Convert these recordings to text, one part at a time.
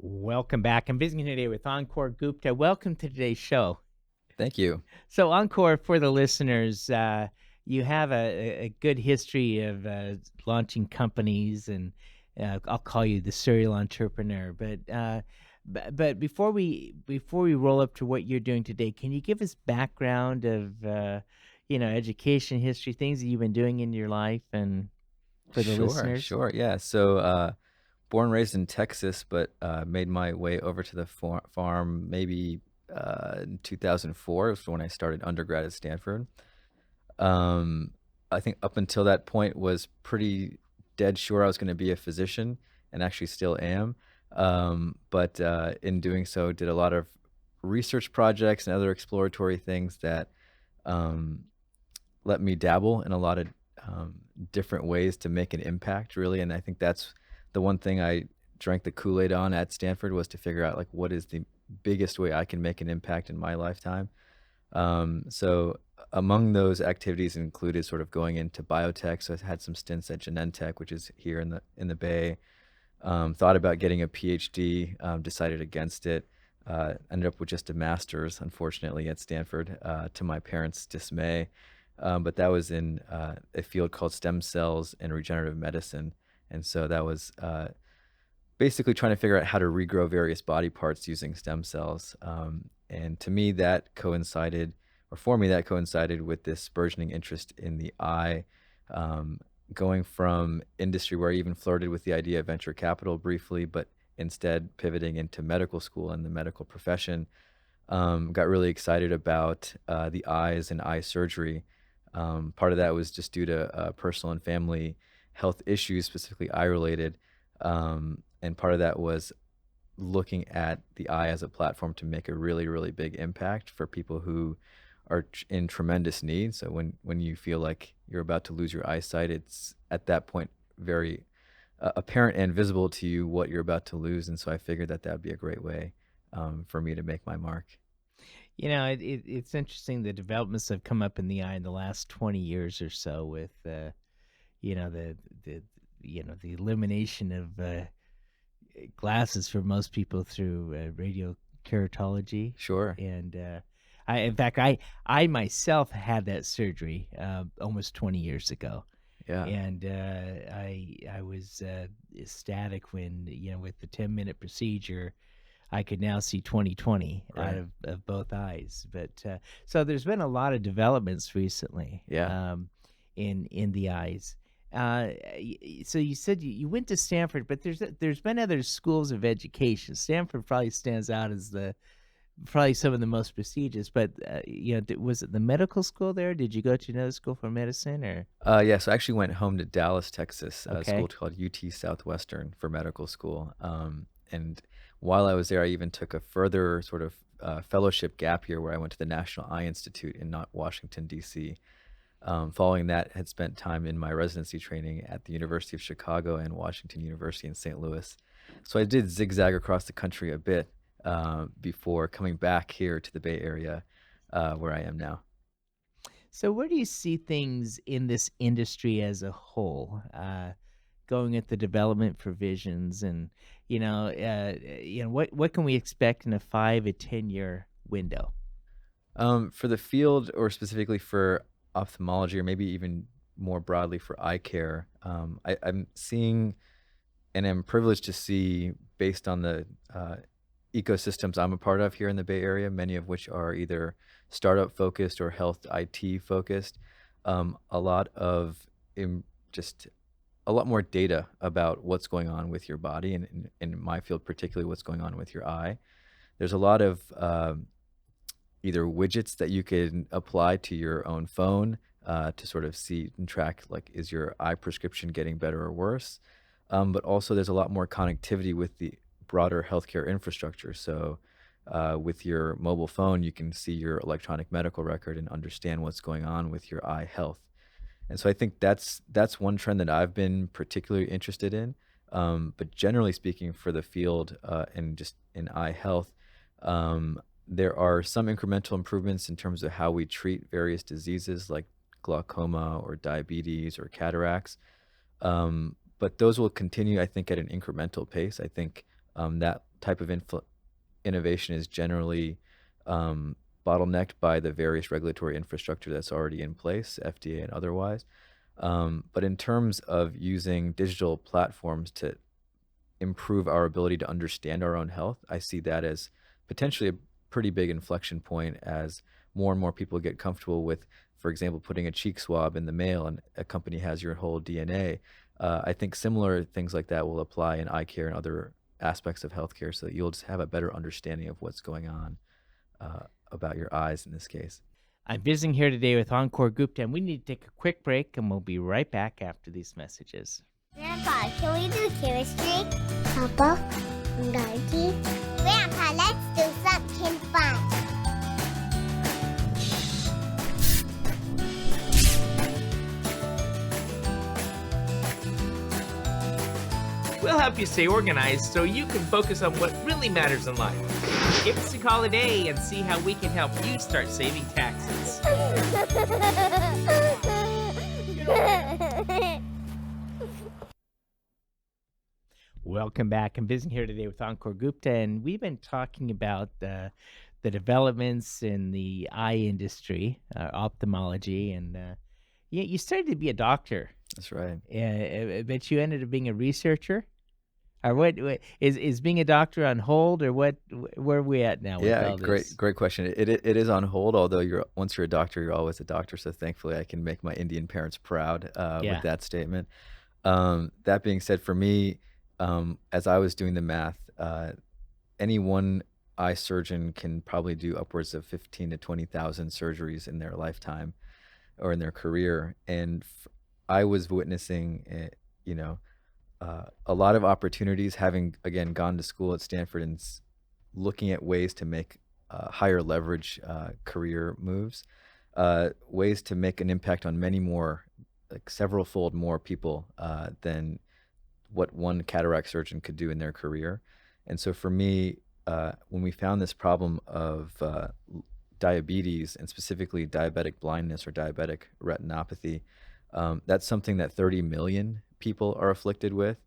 Welcome back. I'm visiting today with Ankur Gupta. Welcome to today's show. Thank you. So, Ankur, for the listeners, you have a good history of launching companies, and I'll call you the serial entrepreneur. But before we roll up to what you're doing today, can you give us background of education history, things that you've been doing in your life, and for the Sure, listeners? sure. Yeah. So, born and raised in Texas, but made my way over to the farm maybe in 2004 was when I started undergrad at Stanford. Um, I think up until that point was pretty dead sure I was going to be a physician, and actually still am. But in doing so, did a lot of research projects and other exploratory things that um, let me dabble in a lot of different ways to make an impact, really. And I think that's the one thing I drank the Kool-Aid on at Stanford, was to figure out like what is the biggest way I can make an impact in my lifetime. So among those activities included sort of going into biotech. So I had some stints at Genentech, which is here in the Bay. Thought about getting a PhD, decided against it. Ended up with just a master's, unfortunately, at Stanford, to my parents' dismay. But that was in a field called stem cells and regenerative medicine. And so that was basically trying to figure out how to regrow various body parts using stem cells. And to me, that coincided, or for me, that coincided with this burgeoning interest in the eye. Um, Going from industry where I even flirted with the idea of venture capital briefly, but instead pivoting into medical school and the medical profession. Got really excited about the eyes and eye surgery. Part of that was just due to personal and family health issues, specifically eye related. And part of that was looking at the eye as a platform to make a really, really big impact for people who are in tremendous need. So when you feel like you're about to lose your eyesight, it's at that point very apparent and visible to you what you're about to lose. And so I figured that that would be a great way for me to make my mark. It's interesting the developments that have come up in the eye in the last 20 years or so with you know the the elimination of glasses for most people through radio keratology. Sure. And I myself had that surgery almost 20 years ago. Yeah. And I was ecstatic when, with the 10-minute procedure, I could now see 20/20 out Right. of both eyes. But so there's been a lot of developments recently, Yeah. in the eyes. So you said you went to Stanford, but there's been other schools of education. Stanford probably stands out as the probably some of the most prestigious. But was it the medical school there? Did you go to another school for medicine, or Yeah, so I actually went home to Dallas, Texas, a school okay? called UT Southwestern for medical school. And while I was there, I even took a further sort of fellowship gap year where I went to the National Eye Institute in not Washington, D.C. Following that, had spent time in my residency training at the University of Chicago and Washington University in St. Louis. So I did zigzag across the country a bit before coming back here to the Bay Area, where I am now. So where do you see things in this industry as a whole, going at the development provisions, and what can we expect in a 5 to 10 year window? For the field, or specifically for ophthalmology, or maybe even more broadly for eye care, I'm seeing, and I'm privileged to see, based on the ecosystems I'm a part of here in the Bay Area, many of which are either startup focused or health IT focused, a lot of just a lot more data about what's going on with your body, and in my field, particularly what's going on with your eye. There's a lot of either widgets that you can apply to your own phone to sort of see and track, like, is your eye prescription getting better or worse? But also, there's a lot more connectivity with the broader healthcare infrastructure. So, with your mobile phone, you can see your electronic medical record and understand what's going on with your eye health. And so I think that's one trend that I've been particularly interested in. But generally speaking, for the field and just in eye health, there are some incremental improvements in terms of how we treat various diseases like glaucoma or diabetes or cataracts. But those will continue, I think, at an incremental pace. I think that type of innovation is generally bottlenecked by the various regulatory infrastructure that's already in place, FDA and otherwise. But in terms of using digital platforms to improve our ability to understand our own health, I see that as potentially a pretty big inflection point as more and more people get comfortable with, for example, putting a cheek swab in the mail and a company has your whole DNA. I think similar things like that will apply in eye care and other aspects of healthcare so that you'll just have a better understanding of what's going on about your eyes in this case. I'm visiting here today with Ankur Gupta, and we need to take a quick break, and we'll be right back after these messages. Grandpa, can we do chemistry? Papa, Daddy. Grandpa, let's do something fun. We'll help you stay organized so you can focus on what really matters in life. Give us a call today and see how we can help you start saving taxes. Welcome back. I'm visiting here today with Ankur Gupta, and we've been talking about the developments in the eye industry, ophthalmology, and you started to be a doctor. That's right. But you ended up being a researcher, or what is being a doctor on hold, or what? Where are we at now? With Yeah, all this? great question. It is on hold, although once you're a doctor, you're always a doctor. So thankfully, I can make my Indian parents proud Yeah. with that statement. That being said, for me, as I was doing the math, any one eye surgeon can probably do upwards of 15 to 20,000 surgeries in their lifetime or in their career, and I was witnessing, a lot of opportunities, having again gone to school at Stanford and looking at ways to make higher leverage career moves, ways to make an impact on many more, like several fold more people than what one cataract surgeon could do in their career. And so for me, when we found this problem of diabetes and specifically diabetic blindness or diabetic retinopathy, that's something that 30 million people are afflicted with.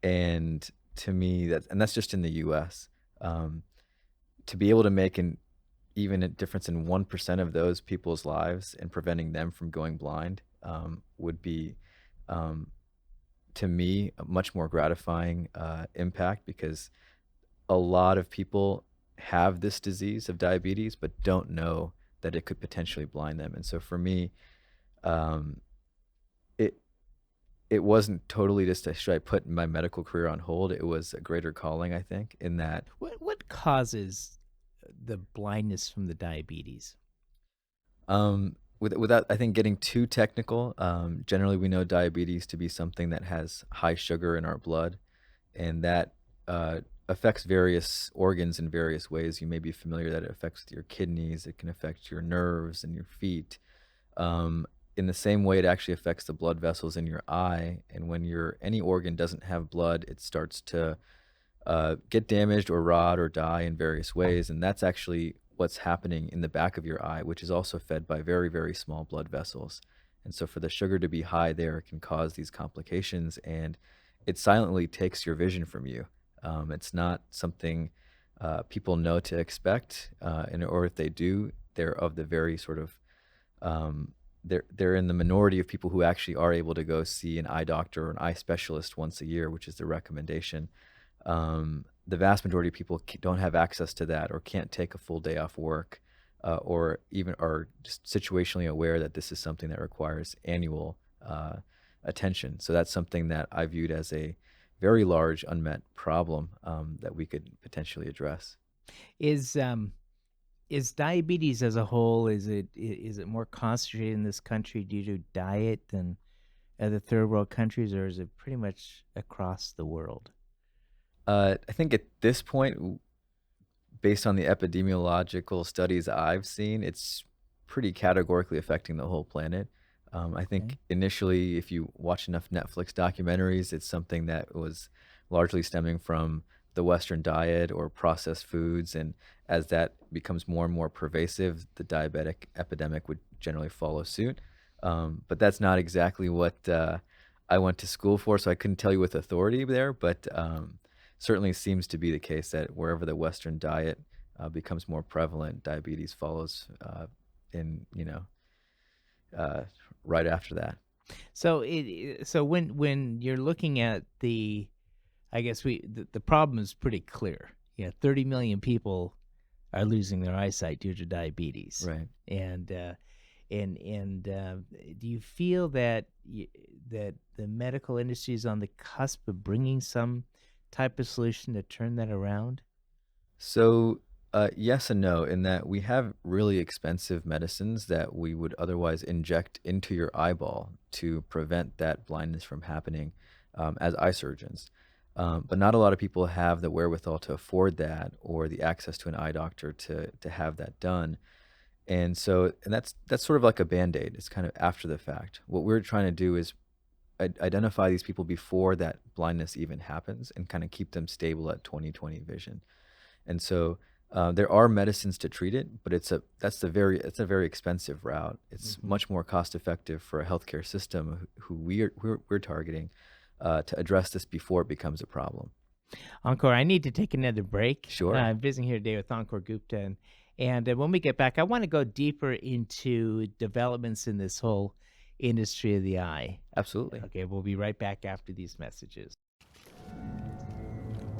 And to me, that's just in the US. To be able to make even a difference in 1% of those people's lives and preventing them from going blind would be, to me, a much more gratifying impact, because a lot of people have this disease of diabetes but don't know that it could potentially blind them. And so for me, it it wasn't totally just should I put my medical career on hold. It was a greater calling, I think, in that What causes the blindness from the diabetes? without, I think, getting too technical, generally we know diabetes to be something that has high sugar in our blood, and that affects various organs in various ways. You may be familiar that it affects your kidneys, it can affect your nerves and your feet. In the same way, it actually affects the blood vessels in your eye, and when any organ doesn't have blood, it starts to get damaged or rot or die in various ways, and that's actually what's happening in the back of your eye, which is also fed by very, very small blood vessels. And so for the sugar to be high there, it can cause these complications, and it silently takes your vision from you. It's not something people know to expect, or if they do, they're of the very sort of they're in the minority of people who actually are able to go see an eye doctor or an eye specialist once a year, which is the recommendation. The vast majority of people don't have access to that, or can't take a full day off work, or even are just situationally aware that this is something that requires annual attention. So that's something that I viewed as a very large unmet problem that we could potentially address. Is diabetes as a whole, is it more concentrated in this country due to diet than other third world countries, or is it pretty much across the world? I think at this point, based on the epidemiological studies I've seen, it's pretty categorically affecting the whole planet. I think Okay. initially, if you watch enough Netflix documentaries, it's something that was largely stemming from the Western diet or processed foods. And as that becomes more and more pervasive, the diabetic epidemic would generally follow suit. But that's not exactly what I went to school for, so I couldn't tell you with authority there. But certainly seems to be the case that wherever the Western diet becomes more prevalent, diabetes follows in, uh, right after that. So so when you're looking at the, I guess the problem is pretty clear. Yeah, 30 million people are losing their eyesight due to diabetes, Right. and do you feel that that the medical industry is on the cusp of bringing some type of solution to turn that around? So, yes and no, in that we have really expensive medicines that we would otherwise inject into your eyeball to prevent that blindness from happening as eye surgeons. But not a lot of people have the wherewithal to afford that or the access to an eye doctor to have that done. And that's sort of like a band-aid. It's kind of after the fact. What we're trying to do is identify these people before that blindness even happens and kind of keep them stable at 20/20 vision. And so, there are medicines to treat it, but it's a very expensive route. It's Mhm. much more cost effective for a healthcare system who we're targeting, to address this before it becomes a problem. Encore, I need to take another break. Sure, I'm visiting here today with Ankur Gupta, and when we get back, I want to go deeper into developments in this whole industry of the eye. absolutely. Okay, we'll be right back after these messages.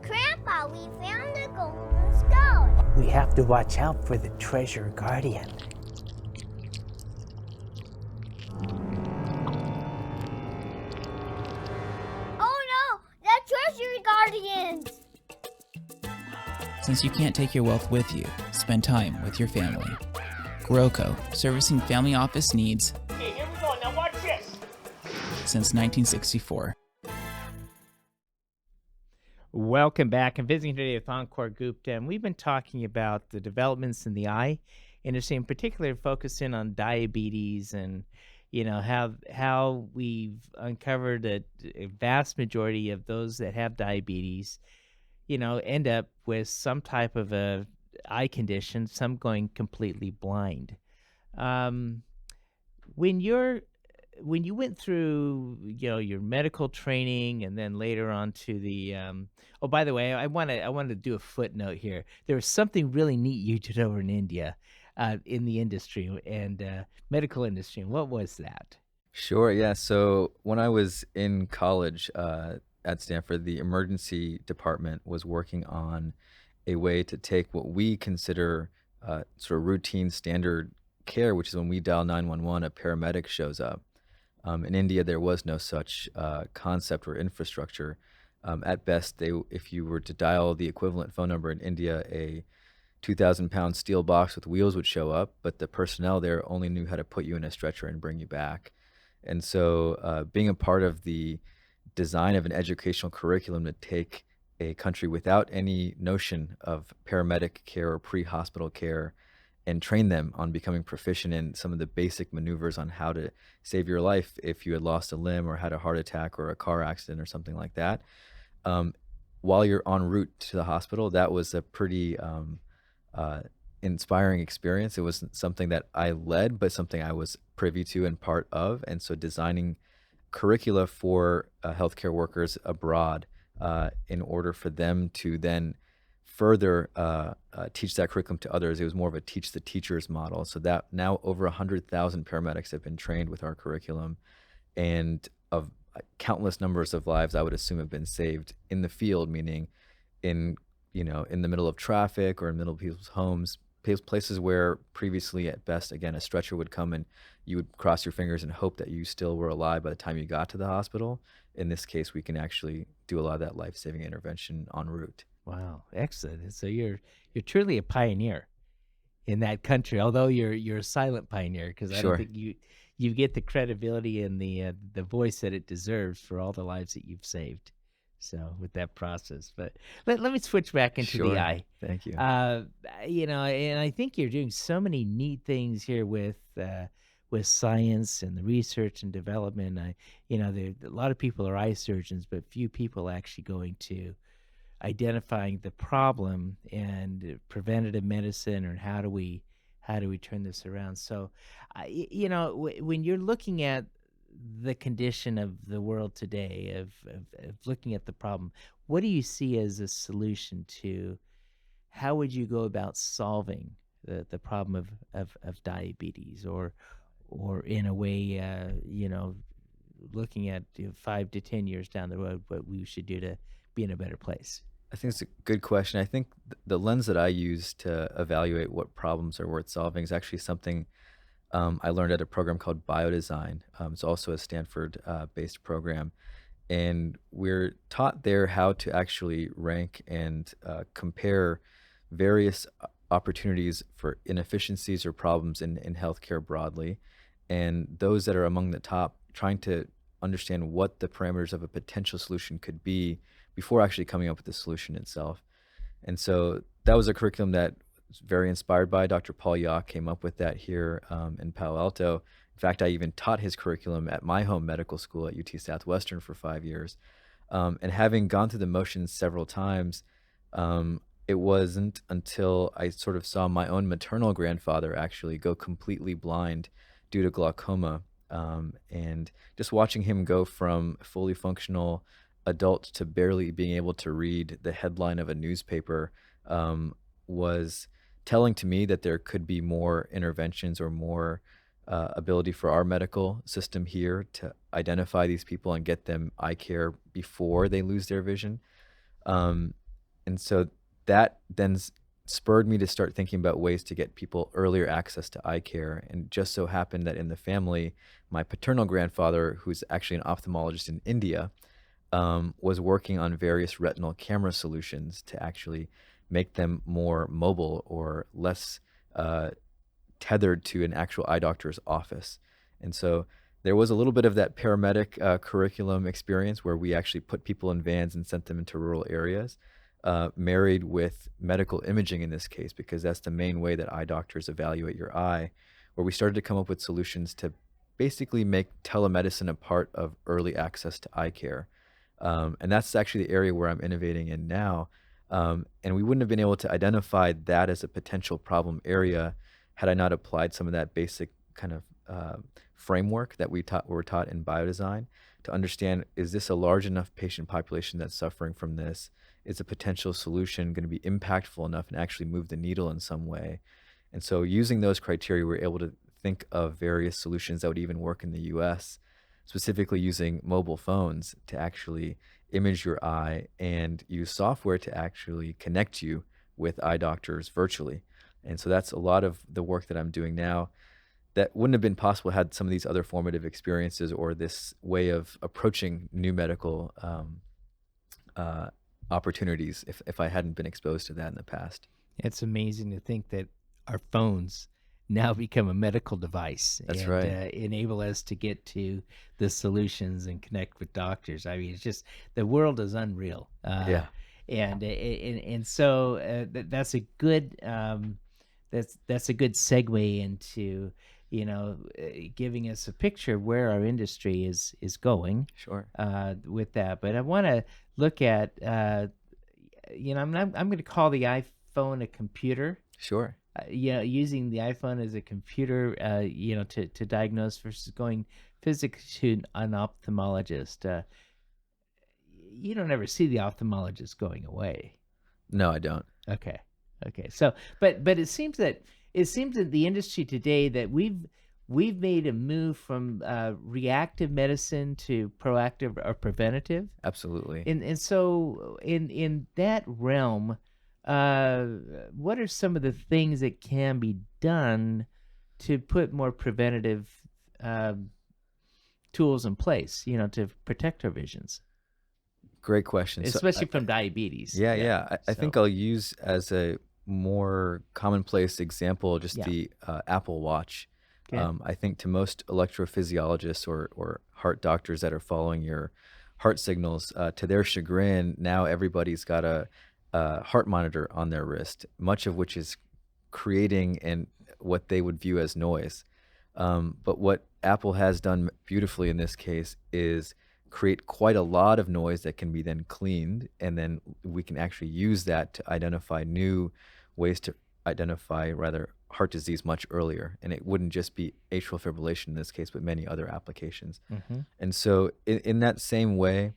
Grandpa, we found the golden stone. We have to watch out for the treasure guardian. Oh no, the treasure guardians! Since you can't take your wealth with you, spend time with your family. Groco, servicing family office needs Okay, here we go. Now watch this. since 1964. Welcome back. I'm visiting today with Ankur Gupta, and we've been talking about the developments in the eye industry, in particular, focusing on diabetes and how we've uncovered a vast majority of those that have diabetes, end up with some type of a eye condition, some going completely blind. Um, when you're when you went through, your medical training and then later on to the oh, by the way, I want to do a footnote here. There was something really neat you did over in India, in the industry and medical industry. And what was that? Sure, yeah. So when I was in college at Stanford, the emergency department was working on a way to take what we consider sort of routine standard care, which is when we dial 911, a paramedic shows up. In India, there was no such concept or infrastructure. At best, if you were to dial the equivalent phone number in India, a 2,000-pound steel box with wheels would show up, but the personnel there only knew how to put you in a stretcher and bring you back. And so, being a part of the design of an educational curriculum to take a country without any notion of paramedic care or pre-hospital care and train them on becoming proficient in some of the basic maneuvers on how to save your life if you had lost a limb or had a heart attack or a car accident or something like that. Um, while you're en route to the hospital, that was a pretty uh, inspiring experience. It was something that I led, but something I was privy to and part of. And so designing curricula for healthcare workers abroad in order for them to then further teach that curriculum to others. It was more of a teach the teachers model. So that now over 100,000 paramedics have been trained with our curriculum, and of countless numbers of lives I would assume have been saved in the field, meaning in in the middle of traffic or in the middle of people's homes, places where previously at best again a stretcher would come and you would cross your fingers and hope that you still were alive by the time you got to the hospital. In this case, we can actually do a lot of that life-saving intervention en route. Wow, excellent. So you're truly a pioneer in that country, although you're a silent pioneer because I don't Sure. think you get the credibility and the voice that it deserves for all the lives that you've saved. So with that process, but let me switch back into the Sure. eye. Thank you. And I think you're doing so many neat things here with science and the research and development. There a lot of people are eye surgeons, but few people actually going to identifying the problem and preventative medicine, or how do we turn this around. So when you're looking at the condition of the world today, of looking at the problem, what do you see as a solution to how would you go about solving the problem of diabetes, or in a way, looking at 5 to 10 years down the road, what we should do to be in a better place? I think it's a good question. I think the lens that I use to evaluate what problems are worth solving is actually something I learned at a program called Biodesign. It's also a Stanford based program. And we're taught there how to actually rank and compare various opportunities for inefficiencies or problems in healthcare broadly. And those that are among the top, trying to understand what the parameters of a potential solution could be before actually coming up with the solution itself. And so that was a curriculum that was very inspired by Dr. Paul Yaw, came up with that here in Palo Alto. In fact, I even taught his curriculum at my home medical school at UT Southwestern for 5 years. And having gone through the motions several times, it wasn't until I sort of saw my own maternal grandfather actually go completely blind due to glaucoma. And just watching him go from fully functional adult to barely being able to read the headline of a newspaper was telling to me that there could be more interventions or more ability for our medical system here to identify these people and get them eye care before they lose their vision. And so that then spurred me to start thinking about ways to get people earlier access to eye care. And just so happened that in the family, my paternal grandfather, who's actually an ophthalmologist in India, was working on various retinal camera solutions to actually make them more mobile or less tethered to an actual eye doctor's office. And so there was a little bit of that paramedic curriculum experience where we actually put people in vans and sent them into rural areas, married with medical imaging in this case, because that's the main way that eye doctors evaluate your eye, where we started to come up with solutions to basically make telemedicine a part of early access to eye care. And that's actually the area where I'm innovating in now. And we wouldn't have been able to identify that as a potential problem area had I not applied some of that basic kind of framework that were taught in biodesign to understand, is this a large enough patient population that's suffering from this? Is a potential solution going to be impactful enough and actually move the needle in some way? And so using those criteria, we're able to think of various solutions that would even work in the US, specifically using mobile phones to actually image your eye and use software to actually connect you with eye doctors virtually. And so that's a lot of the work that I'm doing now that wouldn't have been possible had some of these other formative experiences or this way of approaching new medical opportunities if I hadn't been exposed to that in the past. It's amazing to think that our phones now become a medical device. That's and, right. Enable us to get to the solutions and connect with doctors. I mean, it's just, the world is unreal. Yeah. And so that's a good that's a good segue into giving us a picture of where our industry is going. Sure. With that. But I want to look at I'm going to call the iPhone a computer. Sure. Using the iPhone as a computer, to diagnose versus going physically to an ophthalmologist. You don't ever see the ophthalmologist going away. No, I don't. Okay. So, but it seems that the industry today that we've made a move from reactive medicine to proactive or preventative. Absolutely. And so in that realm, what are some of the things that can be done to put more preventative tools in place, to protect our visions? Great question. Especially from diabetes. Yeah. I think I'll use as a more commonplace example just the Apple Watch. Okay. I think to most electrophysiologists or heart doctors that are following your heart signals, to their chagrin, now everybody's got a heart monitor on their wrist, much of which is creating what they would view as noise. But what Apple has done beautifully in this case is create quite a lot of noise that can be then cleaned, and then we can actually use that to identify new ways to identify rather heart disease much earlier, and it wouldn't just be atrial fibrillation in this case, but many other applications. And so, in that same way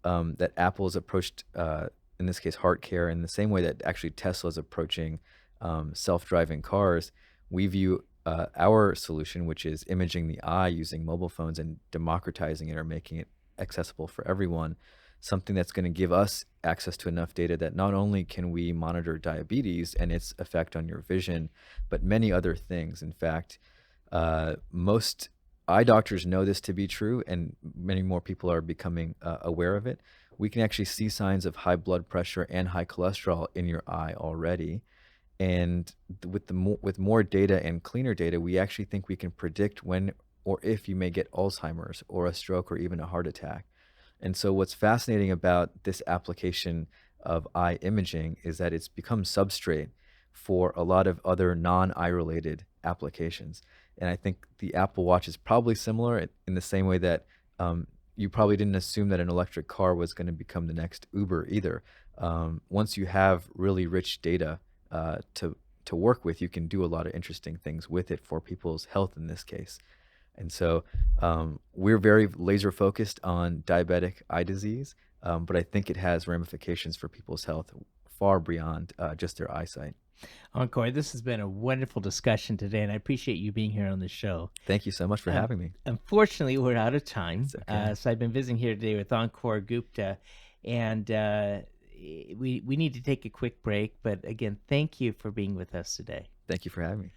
that Apple has approached, in this case, heart care, in the same way that actually Tesla is approaching self-driving cars, we view our solution, which is imaging the eye using mobile phones and democratizing it or making it accessible for everyone, something that's going to give us access to enough data that not only can we monitor diabetes and its effect on your vision, but many other things. In fact, most eye doctors know this to be true, and many more people are becoming aware of it. We can actually see signs of high blood pressure and high cholesterol in your eye already. And with more data and cleaner data, we actually think we can predict when or if you may get Alzheimer's or a stroke or even a heart attack. And so what's fascinating about this application of eye imaging is that it's become substrate for a lot of other non-eye related applications. And I think the Apple Watch is probably similar in the same way that you probably didn't assume that an electric car was going to become the next Uber either. Once you have really rich data to work with, you can do a lot of interesting things with it for people's health in this case. And so we're very laser focused on diabetic eye disease, but I think it has ramifications for people's health far beyond just their eyesight. Ankur, this has been a wonderful discussion today, and I appreciate you being here on the show. Thank you so much for having me. Unfortunately, we're out of time. It's okay. So I've been visiting here today with Ankur Gupta, and we need to take a quick break. But again, thank you for being with us today. Thank you for having me.